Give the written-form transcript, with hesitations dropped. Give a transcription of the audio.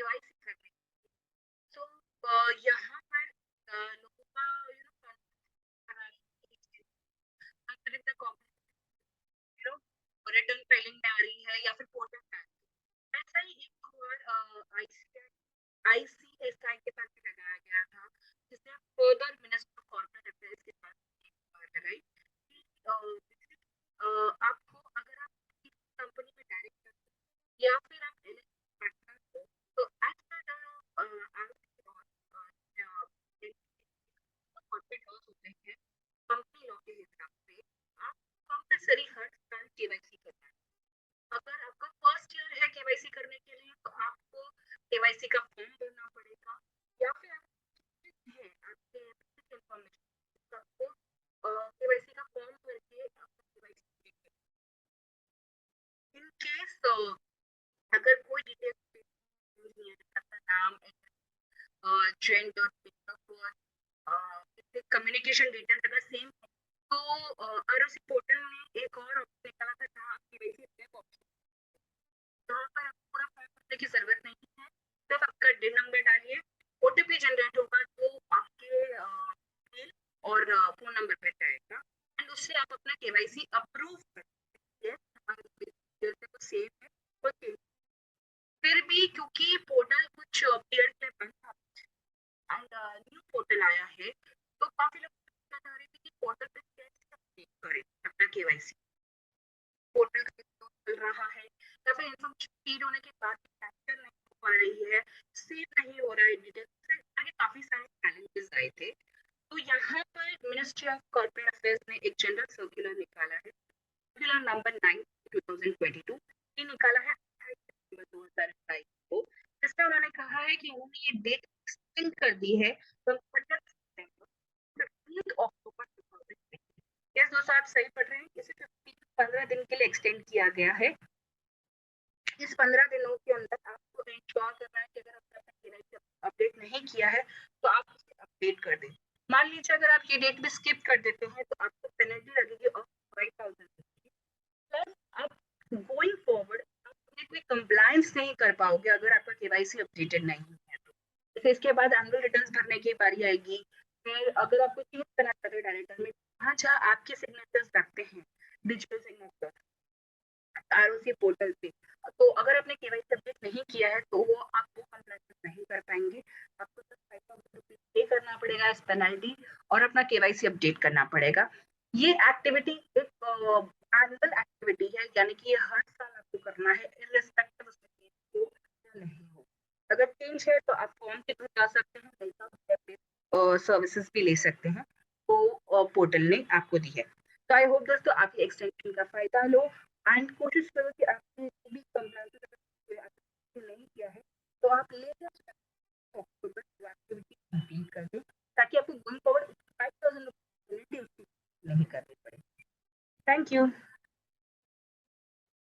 KYC करने। तो यहाँ पर लोगों का रिटर्न फाइलिंग में आ रही है या फिर पोर्टल में आ रही है। ऐसा ही एक और आईसीएसआई के पास भी लगाया गया था, जिसने further minister of corporate affairs के पास लगाई कि आपको अगर आप किसी कंपनी में डायरेक्ट या फिर आप पार्टनर हो तो एज पर कॉर्पोरेट लॉज होते हैं, कंपनी लॉ के हिसाब से आप कंपलसरी हर साल केवाईसी करना है। अगर आपका फर्स्ट ईयर है केवाईसी करने के लिए तो आपको केवाईसी का फॉर्म भरना पड़ेगा, या फिर है आपके इंफॉर्मेशन आपको केवाईसी का फॉर्म भर के आपको केवाईसी इन केस अगर कोई डिटेल्स नहीं है, आपका नाम, जेंडर, कम्युनिकेशन डिटेल्स अगर सेम है तो आरओसी पोर्टल ने एक और ऑप्शन निकाला था जहाँ आप केवाईसी अपने ऑप्शन, जहाँ पर आपको पूरा फॉर्म भरने की जरूरत नहीं है, सिर्फ आपका डिन नंबर डालिए, ओटीपी जनरेट होगा जो आपके मेल और फोन नंबर पे जाएगा एंड उससे आप अपना केवाईसी अप्रूव कर सकते हैं। जैसे वो सेव है वो सेव। फिर भी क्योंकि पोर्टल कुछ पीरियड के बंद था एंड न्यू पोर्टल आया है, तो काफी लोग पूछना चाह रहे थे कि पोर्टल पे कैसे अपडेट करें अपना केवाईसी। पोर्टल चल रहा है या फिर इन्फॉर्मेशन फीड होने के बाद कैप्चर नहीं हो पा रही है, सेव नहीं हो रहा है डिटेल्स, आगे काफी सारे चैलेंजेस आए थे। तो यहाँ पर मिनिस्ट्री ऑफ कॉर्पोरेट अफेयर्स ने एक जनरल सर्कुलर निकाला है, सर्कुलर नंबर 9 2022, ये निकाला है 28 सितंबर 2022 को, जिसमें उन्होंने कहा है कि उन्होंने ये डेट एक्सटेंड कर दी है फ्रॉम 30 सितंबर टू 15 अक्टूबर 2020। यस दोस्तों, आप सही पढ़ रहे हैं, इसे 15 दिन के लिए एक्सटेंड किया गया है। इस 15 दिनों के अंदर आपको इंश्योर करना है कि अगर आपने अपडेट नहीं किया है तो आप उसे अपडेट कर दें। मान लीजिए अगर आप ये डेट भी स्किप कर देते हैं तो आपको पेनल्टी लगेगी ऑफ 5000 प्लस आप गोइंग फॉरवर्ड आप कोई कंप्लायंस नहीं कर पाओगे अगर आपका केवाईसी अपडेटेड नहीं है तो। जैसे इसके बाद एनुअल रिटर्न्स भरने की बारी आएगी, फिर अगर आपको चेंज करना चाहते हैं डायरेक्टर में जहाँ आपके सिग्नेचर्स रखते हैं डिजिटल सिग्नेचर आरओसी पोर्टल पे, तो अगर आपने केवाईसी अपडेट नहीं किया है तो वो आप वो कंप्लायंस नहीं कर पाएंगे। आपको सिर्फ 5000 रुपीज पे करना पड़ेगा इस पेनल्टी और अपना केवाईसी अपडेट करना पड़ेगा। ये एक्टिविटी एक एनुअल एक्टिविटी है, यानी कि ये हर साल आपको करना है इररिस्पेक्टिव उसमें चेंज हो या नहीं हो। अगर चेंज है तो आप फॉर्म के थ्रू जा सकते हैं, नहीं तो सर्विसेज भी ले सकते हैं, तो पोर्टल ने आपको दी है। तो आई होप दोस्तों आप ये एक्सटेंशन का फायदा लो एंड कोशिश करो कि आपने भी नहीं किया है तो आप लेटेस्ट एक्टिविटी कंप्लीट कर दें ताकि आपको गोइंग फॉरवर्ड 5000 नहीं करनी पड़े। Thank you.